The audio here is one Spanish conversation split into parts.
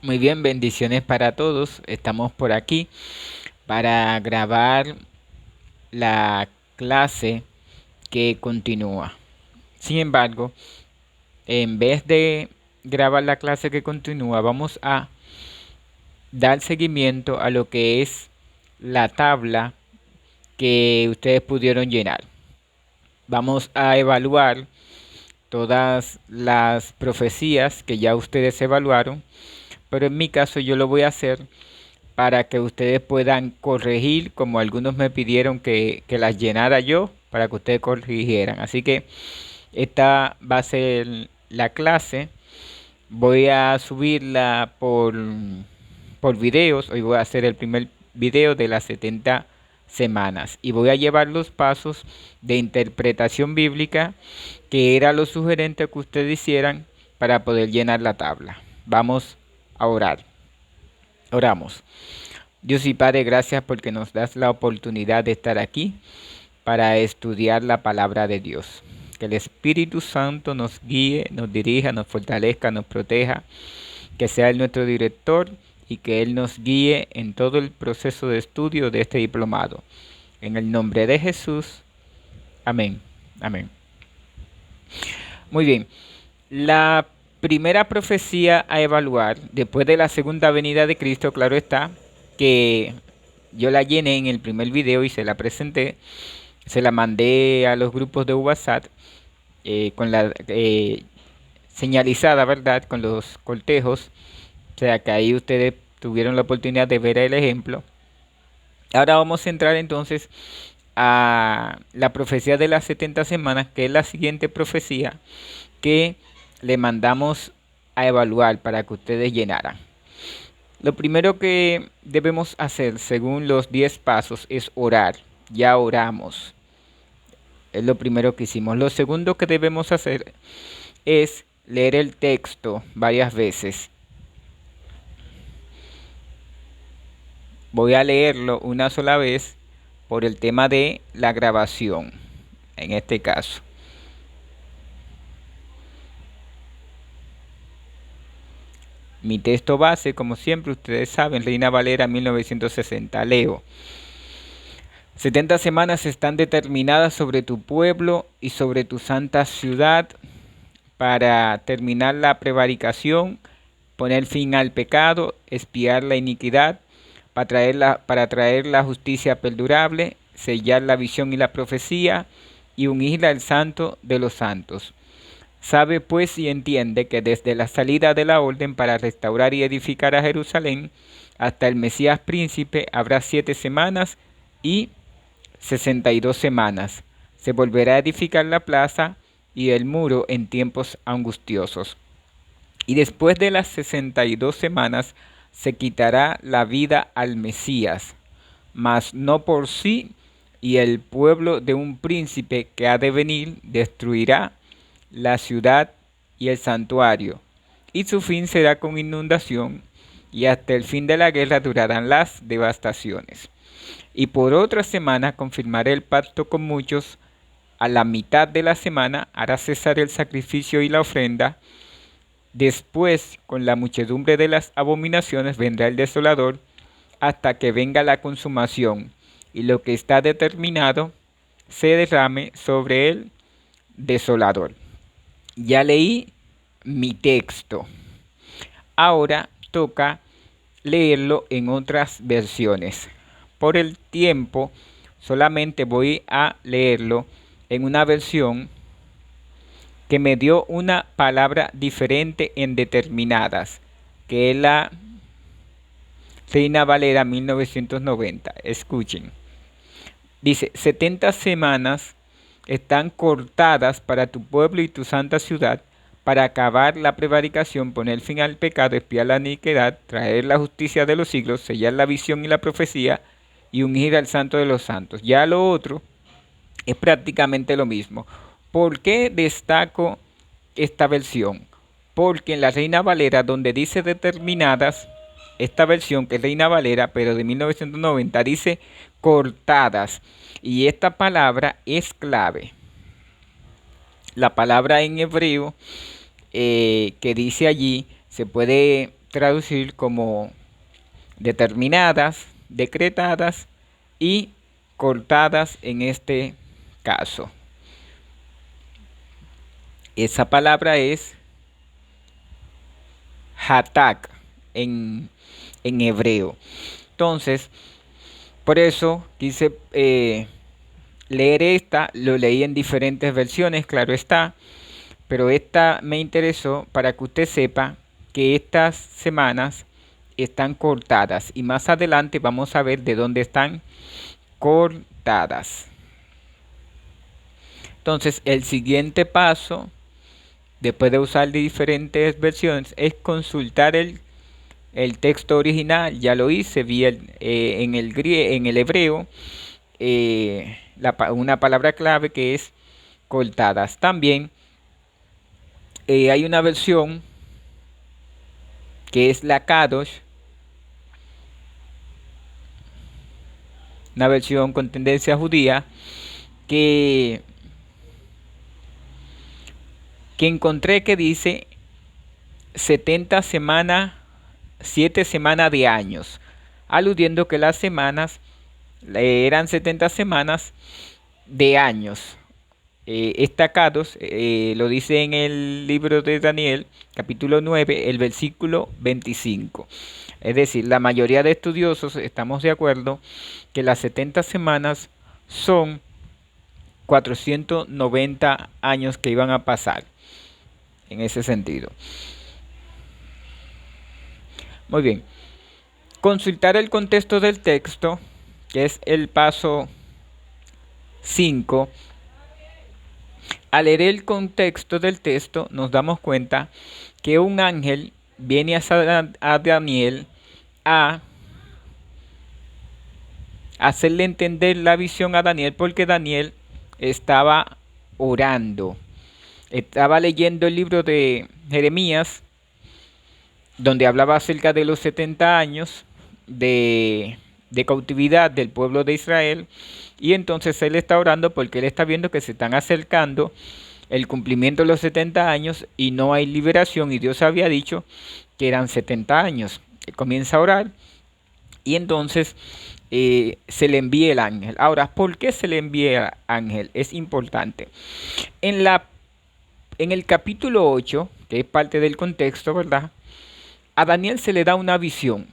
Muy bien, bendiciones para todos. Estamos por aquí para grabar la clase que continúa. Sin embargo, en vez de grabar la clase que continúa, vamos a dar seguimiento a lo que es la tabla que ustedes pudieron llenar. Vamos a evaluar todas las profecías que ya ustedes evaluaron, pero en mi caso yo lo voy a hacer para que ustedes puedan corregir, como algunos me pidieron que las llenara yo, para que ustedes corrigieran. Así que esta va a ser la clase. Voy a subirla por videos. Hoy voy a hacer el primer video de las 70 semanas y voy a llevar los pasos de interpretación bíblica, que era lo sugerente que ustedes hicieran para poder llenar la tabla. Vamos a orar. Oramos. Dios y Padre, gracias porque nos das la oportunidad de estar aquí para estudiar la palabra de Dios. Que el Espíritu Santo nos guíe, nos dirija, nos fortalezca, nos proteja, que sea Él nuestro director y que Él nos guíe en todo el proceso de estudio de este diplomado. En el nombre de Jesús. Amén. Amén. Muy bien. La primera profecía a evaluar, después de la segunda venida de Cristo, claro está, que yo la llené en el primer video y se la presenté, se la mandé a los grupos de WhatsApp con la señalizada, ¿verdad? Con los cortejos, o sea que ahí ustedes tuvieron la oportunidad de ver el ejemplo. Ahora vamos a entrar entonces a la profecía de las 70 semanas, que es la siguiente profecía que le mandamos a evaluar para que ustedes llenaran. Lo primero que debemos hacer, según los 10 pasos, es orar. Ya oramos. Es lo primero que hicimos. Lo segundo que debemos hacer es leer el texto varias veces. Voy a leerlo una sola vez por el tema de la grabación, en este caso. Mi texto base, como siempre, ustedes saben, Reina Valera 1960. Leo. 70 semanas están determinadas sobre tu pueblo y sobre tu santa ciudad para terminar la prevaricación, poner fin al pecado, expiar la iniquidad, para traer la justicia perdurable, sellar la visión y la profecía y ungir al santo de los santos. Sabe pues y entiende que desde la salida de la orden para restaurar y edificar a Jerusalén hasta el Mesías príncipe habrá 7 semanas y 62 semanas. Se volverá a edificar la plaza y el muro en tiempos angustiosos. Y después de las 62 semanas se quitará la vida al Mesías, mas no por sí, y el pueblo de un príncipe que ha de venir destruirá la ciudad y el santuario, y su fin será con inundación, y hasta el fin de la guerra durarán las devastaciones. Y por otra semana confirmaré el pacto con muchos. A la mitad de la semana hará cesar el sacrificio y la ofrenda. Después, con la muchedumbre de las abominaciones, vendrá el desolador hasta que venga la consumación, y lo que está determinado se derrame sobre el desolador. Ya leí mi texto. Ahora toca leerlo en otras versiones. Por el tiempo, solamente voy a leerlo en una versión que me dio una palabra diferente en determinadas, que es la Reina Valera 1990. Escuchen. Dice, 70 semanas están cortadas para tu pueblo y tu santa ciudad, para acabar la prevaricación, poner fin al pecado, expiar la iniquidad, traer la justicia de los siglos, sellar la visión y la profecía, y ungir al santo de los santos. Ya lo otro es prácticamente lo mismo. ¿Por qué destaco esta versión? Porque en la Reina Valera, donde dice determinadas, esta versión que es Reina Valera, pero de 1990, dice cortadas. Y esta palabra es clave. La palabra en hebreo que dice allí se puede traducir como determinadas, decretadas y cortadas en este caso. Esa palabra es hatak en hebreo. Entonces, por eso quise leer esta, lo leí en diferentes versiones, claro está, pero esta me interesó para que usted sepa que estas semanas están cortadas y más adelante vamos a ver de dónde están cortadas. Entonces, el siguiente paso, después de usar diferentes versiones, es consultar el texto original. Ya lo hice, vi en el hebreo una palabra clave que es cortadas. También hay una versión que es la Kadosh, una versión con tendencia judía que encontré que dice 70 semanas, 7 semanas de años, aludiendo que las semanas eran 70 semanas de años. Estacados, lo dice en el libro de Daniel, capítulo 9, el versículo 25. Es decir, la mayoría de estudiosos estamos de acuerdo que las 70 semanas son 490 años que iban a pasar en ese sentido. Muy bien. Consultar el contexto del texto, que es el paso 5. Al leer el contexto del texto nos damos cuenta que un ángel viene a Daniel a hacerle entender la visión a Daniel porque Daniel estaba orando. Estaba leyendo el libro de Jeremías, donde hablaba acerca de los 70 años de cautividad del pueblo de Israel. Y entonces él está orando porque él está viendo que se están acercando el cumplimiento de los 70 años y no hay liberación. Y Dios había dicho que eran 70 años. Él comienza a orar y entonces se le envía el ángel. Ahora, ¿por qué se le envía el ángel? Es importante. En el capítulo 8, que es parte del contexto, ¿verdad? A Daniel se le da una visión.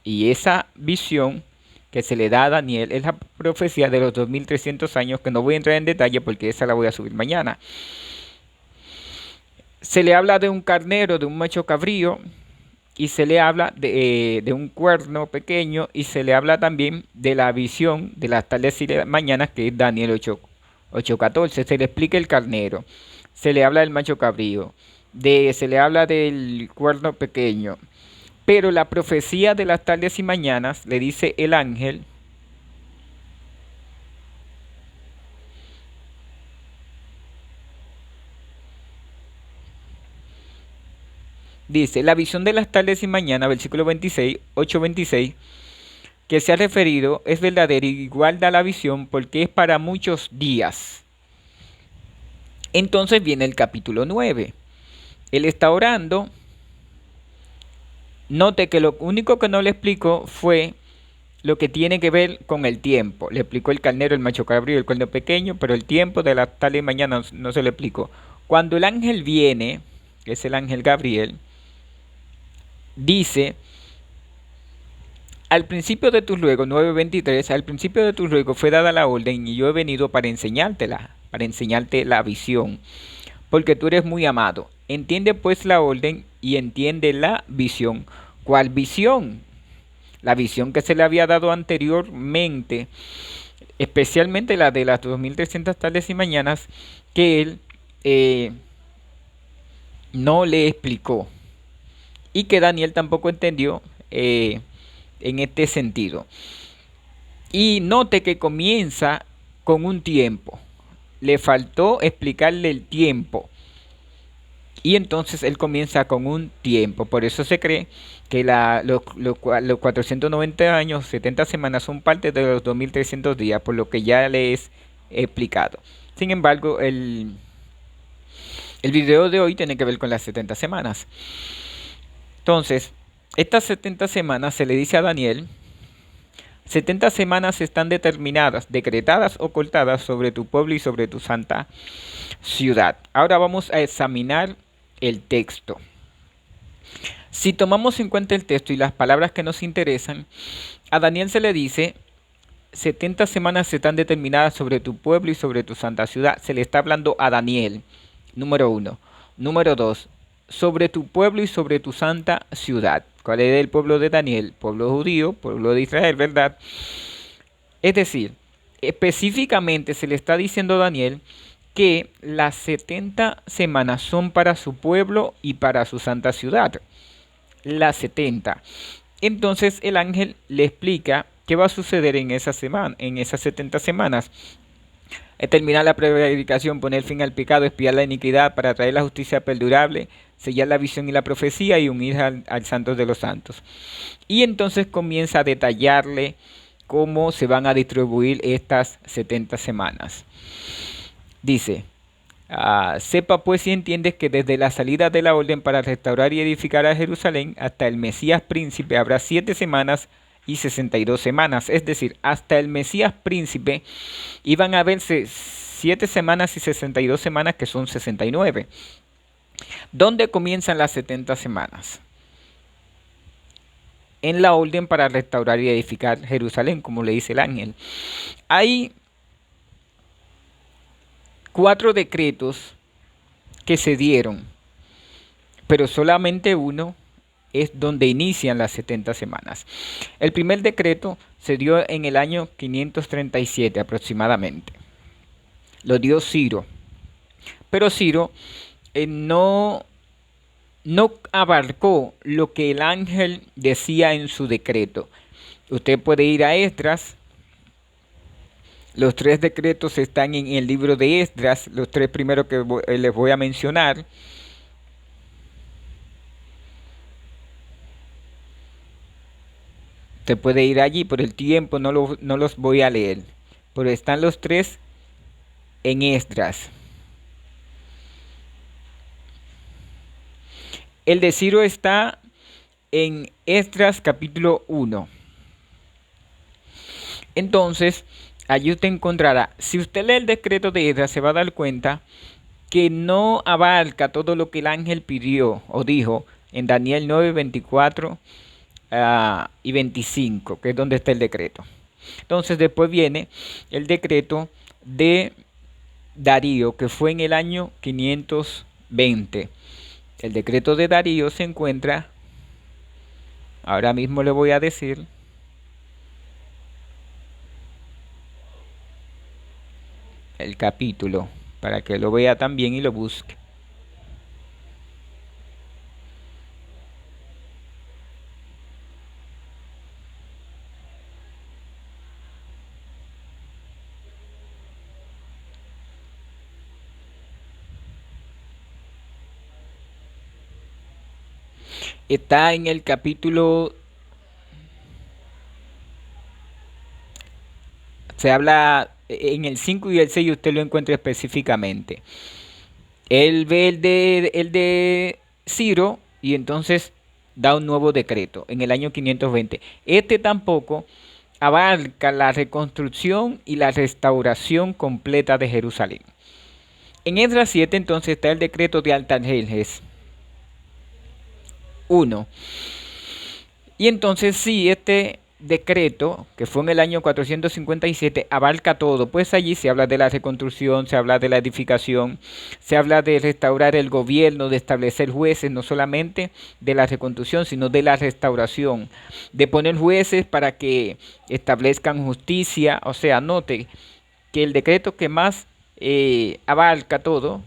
Y esa visión que se le da a Daniel es la profecía de los 2300 años, que no voy a entrar en detalle porque esa la voy a subir mañana. Se le habla de un carnero, de un macho cabrío, y se le habla de un cuerno pequeño, y se le habla también de la visión de las tardes y las mañanas, que es Daniel 8:14. Se le explica el carnero, se le habla del macho cabrío, se le habla del cuerno pequeño. Pero la profecía de las tardes y mañanas, le dice el ángel, dice, la visión de las tardes y mañanas, versículo 26, 8:26, que se ha referido, es verdadera y igual da la visión porque es para muchos días. Entonces viene el capítulo 9. Él está orando. Note que lo único que no le explicó fue lo que tiene que ver con el tiempo. Le explicó el carnero, el macho cabrío, el cuerno pequeño, pero el tiempo de la tarde y mañana no se le explicó. Cuando el ángel viene, que es el ángel Gabriel, dice, al principio de tus ruegos, 9:23, al principio de tus ruegos fue dada la orden y yo he venido para enseñártela, para enseñarte la visión, porque tú eres muy amado. Entiende pues la orden y entiende la visión. ¿Cuál visión? La visión que se le había dado anteriormente, especialmente la de las 2300 tardes y mañanas, que él no le explicó y que Daniel tampoco entendió en este sentido. Y note que comienza con un tiempo. Le faltó explicarle el tiempo. Y entonces él comienza con un tiempo. Por eso se cree que los 490 años, 70 semanas son parte de los 2300 días, por lo que ya les he explicado. Sin embargo, el video de hoy tiene que ver con las 70 semanas. Entonces, Estas 70 semanas se le dice a Daniel, 70 semanas están determinadas, decretadas o cortadas sobre tu pueblo y sobre tu santa ciudad. Ahora vamos a examinar el texto. Si tomamos en cuenta el texto y las palabras que nos interesan, a Daniel se le dice, 70 semanas están determinadas sobre tu pueblo y sobre tu santa ciudad. Se le está hablando a Daniel, número 1. Número 2, sobre tu pueblo y sobre tu santa ciudad. ¿Cuál es el pueblo de Daniel? Pueblo judío, pueblo de Israel, ¿verdad? Es decir, específicamente se le está diciendo a Daniel que las 70 semanas son para su pueblo y para su santa ciudad. Las 70. Entonces el ángel le explica qué va a suceder en esa semana, en esas 70 semanas. Terminar la predicación, poner fin al pecado, expiar la iniquidad para traer la justicia perdurable, sellar la visión y la profecía y unir al santo de los santos. Y entonces comienza a detallarle cómo se van a distribuir estas 70 semanas. Dice, sepa pues y entiendes que desde la salida de la orden para restaurar y edificar a Jerusalén hasta el Mesías príncipe habrá 7 semanas y 62 semanas. Es decir, hasta el Mesías príncipe iban a verse 7 semanas y 62 semanas, que son 69. ¿Dónde comienzan las 70 semanas? En la orden para restaurar y edificar Jerusalén, como le dice el ángel. Hay 4 decretos que se dieron, pero solamente uno es donde inician las 70 semanas. El primer decreto se dio en el año 537 aproximadamente. Lo dio Ciro. Pero Ciro no abarcó lo que el ángel decía en su decreto. Usted puede ir a Esdras. Los 3 decretos están en el libro de Esdras, los 3 primeros que les voy a mencionar. Usted puede ir allí, por el tiempo no los voy a leer. Pero están los 3 en Esdras. El de Ciro está en Esdras capítulo 1. Entonces, allí usted encontrará, si usted lee el decreto de Esdras, se va a dar cuenta que no abarca todo lo que el ángel pidió o dijo en Daniel 9, 24 y 25, que es donde está el decreto. Entonces después viene el decreto de Darío, que fue en el año 520. El decreto de Darío se encuentra, ahora mismo le voy a decir, el capítulo, para que lo vea también y lo busque. Está en el capítulo, se habla en el 5 y el 6, usted lo encuentra específicamente. Él ve el de Ciro y entonces da un nuevo decreto en el año 520. Este tampoco abarca la reconstrucción y la restauración completa de Jerusalén. En Esdras 7 entonces está el decreto de Artajerjes 1. Y entonces sí, este decreto, que fue en el año 457, abarca todo, pues allí se habla de la reconstrucción, se habla de la edificación, se habla de restaurar el gobierno, de establecer jueces, no solamente de la reconstrucción, sino de la restauración, de poner jueces para que establezcan justicia. O sea, note que el decreto que más abarca todo,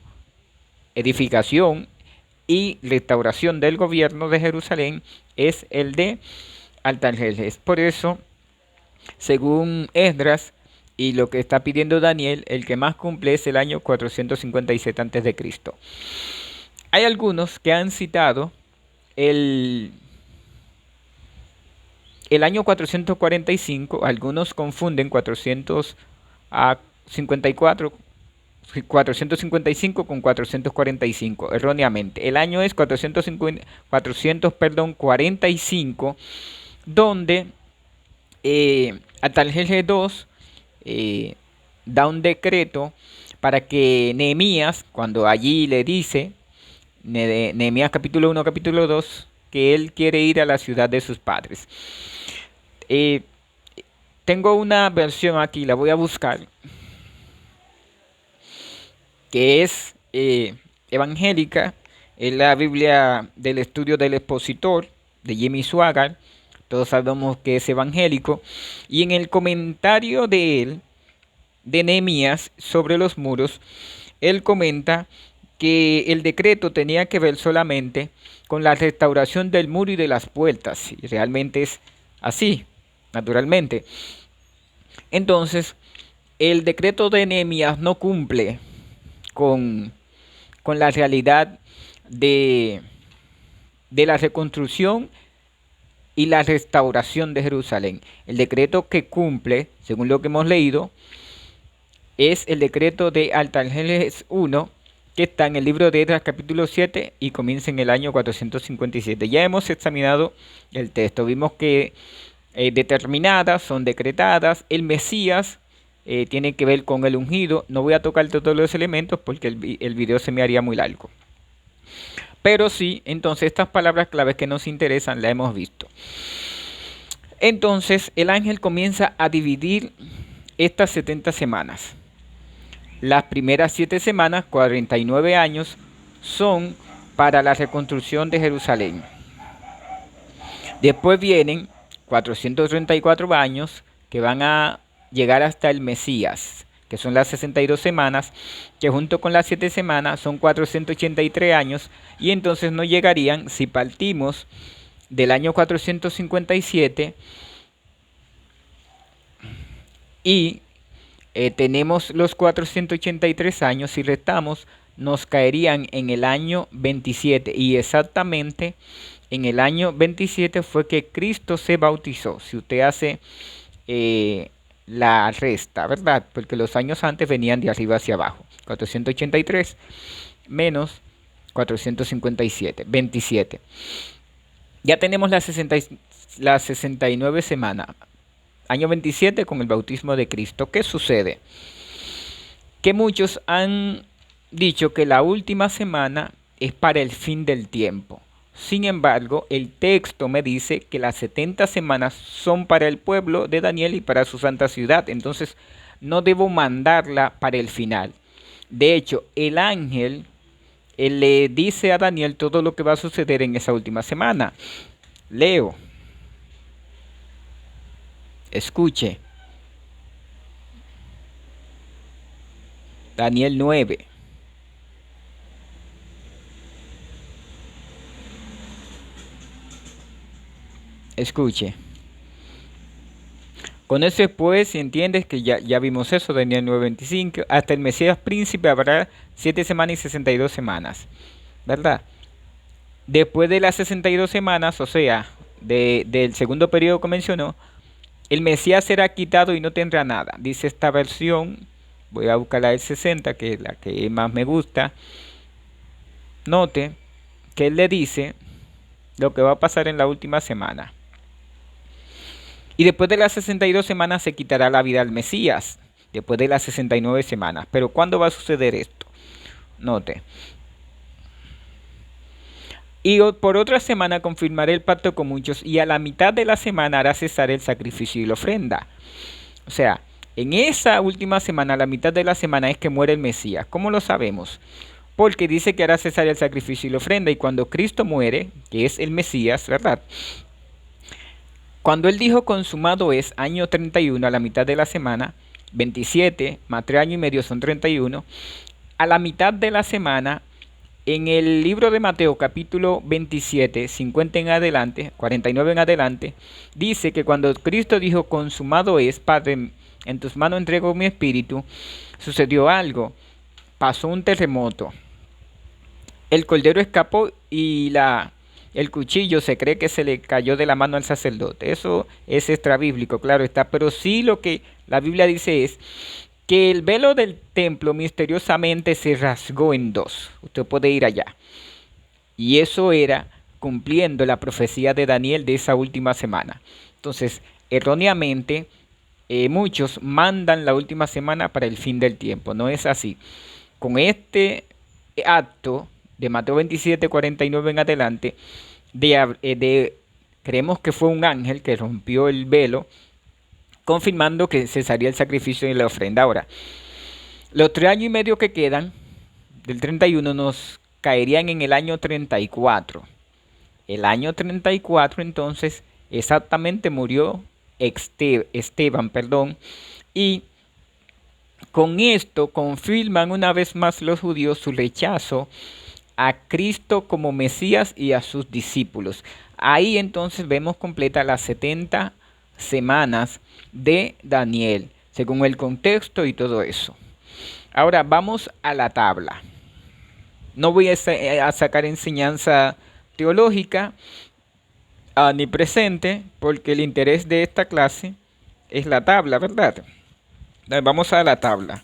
edificación y restauración del gobierno de Jerusalén, es el de Artajerjes. Por eso, según Esdras y lo que está pidiendo Daniel, el que más cumple es el año 457 a.C. Hay algunos que han citado el año 445, algunos confunden 454, 455 con 445, erróneamente. El año es 445, donde Artajerjes II da un decreto para que Nehemías, cuando allí le dice, Nehemías capítulo 1, capítulo 2, que él quiere ir a la ciudad de sus padres. Tengo una versión aquí, la voy a buscar, que es evangélica, es la Biblia del Estudio del Expositor de Jimmy Swaggart. Todos sabemos que es evangélico. Y en el comentario de él, de Nehemías, sobre los muros, él comenta que el decreto tenía que ver solamente con la restauración del muro y de las puertas. Y realmente es así, naturalmente. Entonces, el decreto de Nehemías no cumple con la realidad de la reconstrucción y la restauración de Jerusalén. El decreto que cumple, según lo que hemos leído, es el decreto de Artajerjes I, que está en el libro de Esdras capítulo 7 y comienza en el año 457. Ya hemos examinado el texto, vimos que determinadas son decretadas, el Mesías tiene que ver con el ungido. No voy a tocar todos los elementos porque el video se me haría muy largo. Pero sí, entonces estas palabras claves que nos interesan las hemos visto. Entonces el ángel comienza a dividir estas 70 semanas. Las primeras 7 semanas, 49 años, son para la reconstrucción de Jerusalén. Después vienen 434 años que van a llegar hasta el Mesías, que son las 62 semanas, que junto con las 7 semanas son 483 años, y entonces no llegarían, si partimos del año 457 y tenemos los 483 años, si restamos, nos caerían en el año 27, y exactamente en el año 27 fue que Cristo se bautizó. Si usted hace la resta, ¿verdad? Porque los años antes venían de arriba hacia abajo. 483 menos 457, 27. Ya tenemos las 69 semanas. Año 27 con el bautismo de Cristo. ¿Qué sucede? Que muchos han dicho que la última semana es para el fin del tiempo. Sin embargo, el texto me dice que las 70 semanas son para el pueblo de Daniel y para su santa ciudad. Entonces, no debo mandarla para el final. De hecho, el ángel le dice a Daniel todo lo que va a suceder en esa última semana. Leo. Escuche. Daniel 9. Escuche. Con eso pues, si entiendes que ya vimos eso, Daniel 9:25, hasta el Mesías príncipe habrá 7 semanas y 62 semanas, ¿verdad? Después de las 62 semanas, o sea, del segundo periodo que mencionó, el Mesías será quitado y no tendrá nada. Dice esta versión, voy a buscar la del 60, que es la que más me gusta. Note que él le dice lo que va a pasar en la última semana. Y después de las 62 semanas se quitará la vida al Mesías, después de las 69 semanas. Pero ¿cuándo va a suceder esto? Note. Y por otra semana confirmaré el pacto con muchos, y a la mitad de la semana hará cesar el sacrificio y la ofrenda. O sea, en esa última semana, a la mitad de la semana, es que muere el Mesías. ¿Cómo lo sabemos? Porque dice que hará cesar el sacrificio y la ofrenda. Y cuando Cristo muere, que es el Mesías, ¿verdad? Cuando él dijo consumado es, año 31, a la mitad de la semana, 27 más 3 años y medio son 31, a la mitad de la semana, en el libro de Mateo capítulo 27, 50 en adelante, 49 en adelante, dice que cuando Cristo dijo consumado es, Padre, en tus manos entrego mi espíritu, sucedió algo, pasó un terremoto, el cordero escapó y el cuchillo se cree que se le cayó de la mano al sacerdote. Eso es extrabíblico, claro está. Pero sí lo que la Biblia dice es que el velo del templo misteriosamente se rasgó en dos. Usted puede ir allá. Y eso era cumpliendo la profecía de Daniel de esa última semana. Entonces, erróneamente, muchos mandan la última semana para el fin del tiempo. No es así. Con este acto de Mateo 27:49 en adelante, creemos que fue un ángel que rompió el velo, confirmando que cesaría el sacrificio y la ofrenda. Ahora, los 3 años y medio que quedan del 31 nos caerían en el año 34. El año 34 entonces exactamente murió Esteban, y con esto confirman una vez más los judíos su rechazo a Cristo como Mesías y a sus discípulos. Ahí entonces vemos completa las 70 semanas de Daniel, según el contexto y todo eso. Ahora vamos a la tabla. No voy a sacar enseñanza teológica ni presente, porque el interés de esta clase es la tabla, ¿verdad? Vamos a la tabla.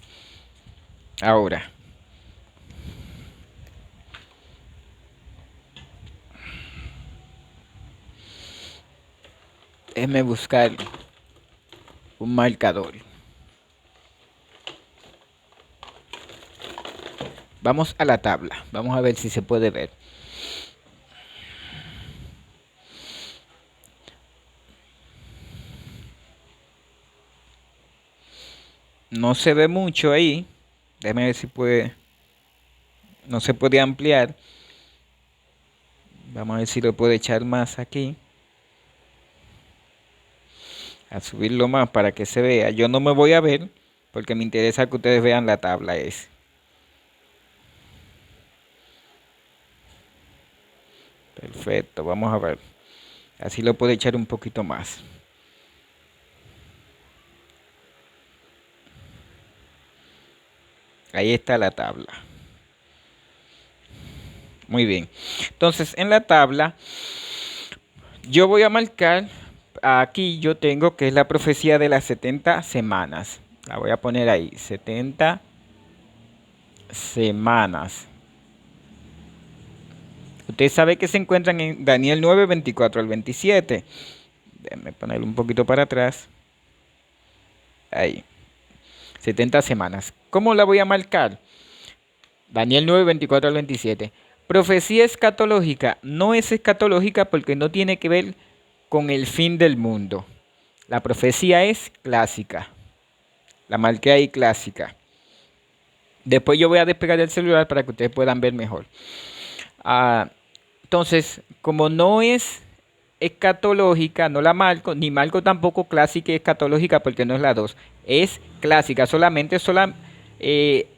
Ahora, déjeme buscar un marcador. Vamos a la tabla. Vamos a ver si se puede ver. No se ve mucho ahí. Déjame ver si puede. No se puede ampliar. Vamos a ver si lo puedo echar más aquí. A subirlo más para que se vea. Yo no me voy a ver porque me interesa que ustedes vean la tabla esa. Perfecto, vamos a ver. Así lo puedo echar un poquito más. Ahí está la tabla. Muy bien. Entonces, en la tabla, yo voy a marcar, aquí yo tengo que es la profecía de las 70 semanas. La voy a poner ahí, 70 semanas. Usted sabe que se encuentran en Daniel 9, 24 al 27. Déjame ponerlo un poquito para atrás. Ahí. 70 semanas. ¿Cómo la voy a marcar? Daniel 9, 24 al 27. Profecía escatológica. No es escatológica porque no tiene que ver con el fin del mundo. La profecía es clásica. La marqué ahí clásica. Después yo voy a despegar el celular para que ustedes puedan ver mejor. Entonces, como no es escatológica, no la marco, ni marco tampoco clásica y escatológica porque no es la dos. Es clásica, solamente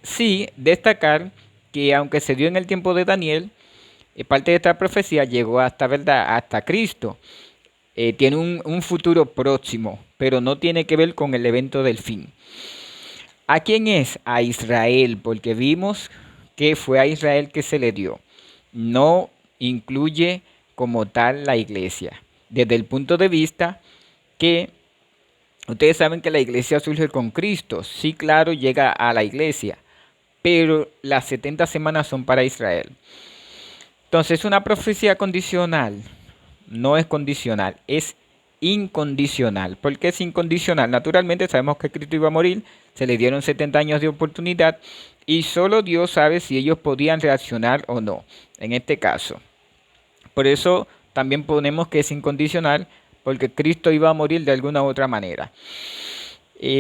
sí destacar que aunque se dio en el tiempo de Daniel, parte de esta profecía llegó hasta, ¿verdad?, hasta Cristo. Tiene un futuro próximo, pero no tiene que ver con el evento del fin. ¿A quién es? A Israel, porque vimos que fue a Israel que se le dio. No incluye como tal la iglesia. Desde el punto de vista que ustedes saben que la iglesia surge con Cristo. Sí, claro, llega a la iglesia, pero las 70 semanas son para Israel. Entonces, una profecía condicional no es condicional, es incondicional. ¿Por qué es incondicional? Naturalmente sabemos que Cristo iba a morir, se le dieron 70 años de oportunidad y solo Dios sabe si ellos podían reaccionar o no, en este caso. Por eso también ponemos que es incondicional, porque Cristo iba a morir de alguna u otra manera.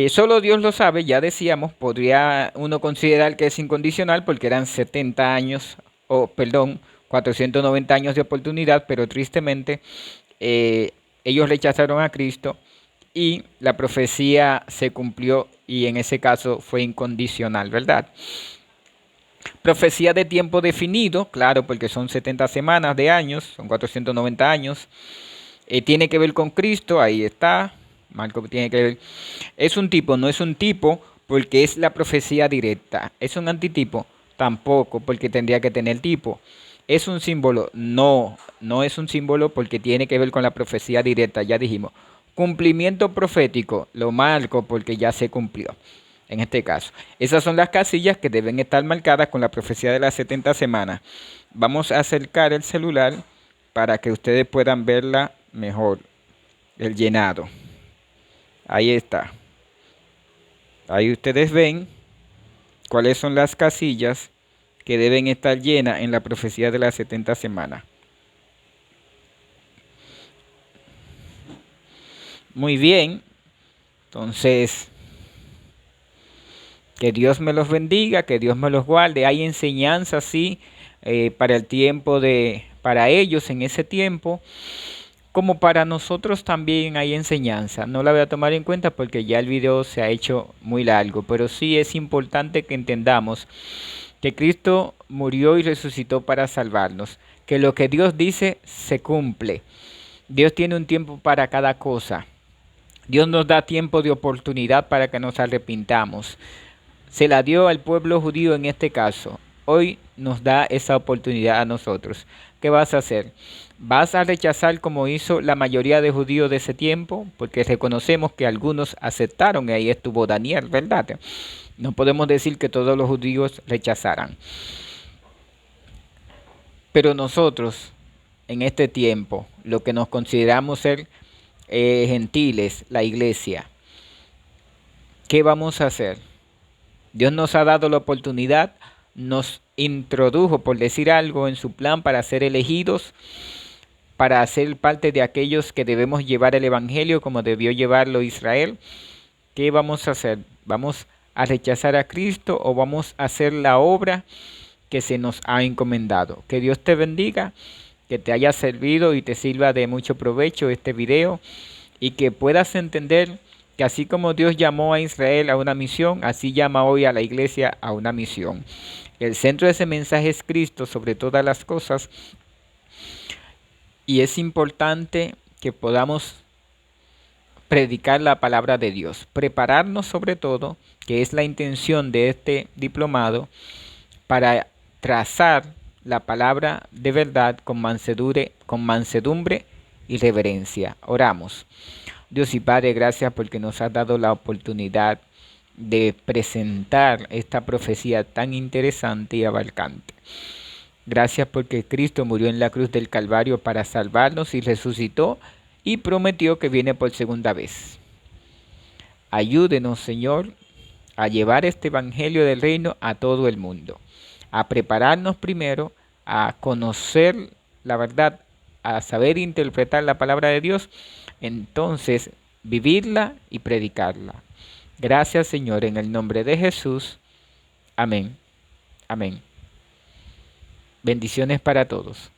Solo Dios lo sabe, ya decíamos, podría uno considerar que es incondicional porque eran 70 años, 490 años de oportunidad, pero tristemente ellos rechazaron a Cristo y la profecía se cumplió y en ese caso fue incondicional, ¿verdad? Profecía de tiempo definido, claro, porque son 70 semanas de años, son 490 años. Tiene que ver con Cristo, ahí está. Marco tiene que ver. Es un tipo, no es un tipo, porque es la profecía directa. ¿Es un antitipo? Tampoco, porque tendría que tener tipo. ¿Es un símbolo? No, no es un símbolo porque tiene que ver con la profecía directa, ya dijimos. Cumplimiento profético, lo marco porque ya se cumplió. en este caso. Esas son las casillas que deben estar marcadas con la profecía de las 70 semanas. Vamos a acercar el celular para que ustedes puedan verla mejor, el llenado. Ahí está. Ahí ustedes ven cuáles son las casillas que deben estar llenas en la profecía de las 70 semanas. Muy bien. Entonces, que Dios me los bendiga, que Dios me los guarde. Hay enseñanza, sí, para el tiempo para ellos en ese tiempo, como para nosotros también hay enseñanza. No la voy a tomar en cuenta porque ya el video se ha hecho muy largo, pero sí es importante que entendamos que Cristo murió y resucitó para salvarnos, que lo que Dios dice se cumple. Dios tiene un tiempo para cada cosa. Dios nos da tiempo de oportunidad para que nos arrepintamos. Se la dio al pueblo judío en este caso. Hoy nos da esa oportunidad a nosotros. ¿Qué vas a hacer? ¿Vas a rechazar como hizo la mayoría de judíos de ese tiempo? Porque reconocemos que algunos aceptaron y ahí estuvo Daniel, ¿verdad? No podemos decir que todos los judíos rechazaran. Pero nosotros, en este tiempo, lo que nos consideramos ser gentiles, la iglesia, ¿qué vamos a hacer? Dios nos ha dado la oportunidad, nos introdujo, por decir algo, en su plan para ser elegidos, para ser parte de aquellos que debemos llevar el Evangelio como debió llevarlo Israel. ¿Qué vamos a hacer? ¿Vamos a rechazar a Cristo o vamos a hacer la obra que se nos ha encomendado? Que Dios te bendiga, que te haya servido y te sirva de mucho provecho este video y que puedas entender que así como Dios llamó a Israel a una misión, así llama hoy a la iglesia a una misión. El centro de ese mensaje es Cristo sobre todas las cosas y es importante que podamos predicar la palabra de Dios, prepararnos sobre todo, que es la intención de este diplomado, para trazar la palabra de verdad con mansedumbre y reverencia. Oramos. Dios y Padre, gracias porque nos has dado la oportunidad de presentar esta profecía tan interesante y abarcante. Gracias porque Cristo murió en la cruz del Calvario para salvarnos y resucitó y prometió que viene por segunda vez. Ayúdenos, Señor, a llevar este evangelio del reino a todo el mundo, a prepararnos primero, a conocer la verdad, a saber interpretar la palabra de Dios, entonces vivirla y predicarla. Gracias, Señor, en el nombre de Jesús. Amén. Amén. Bendiciones para todos.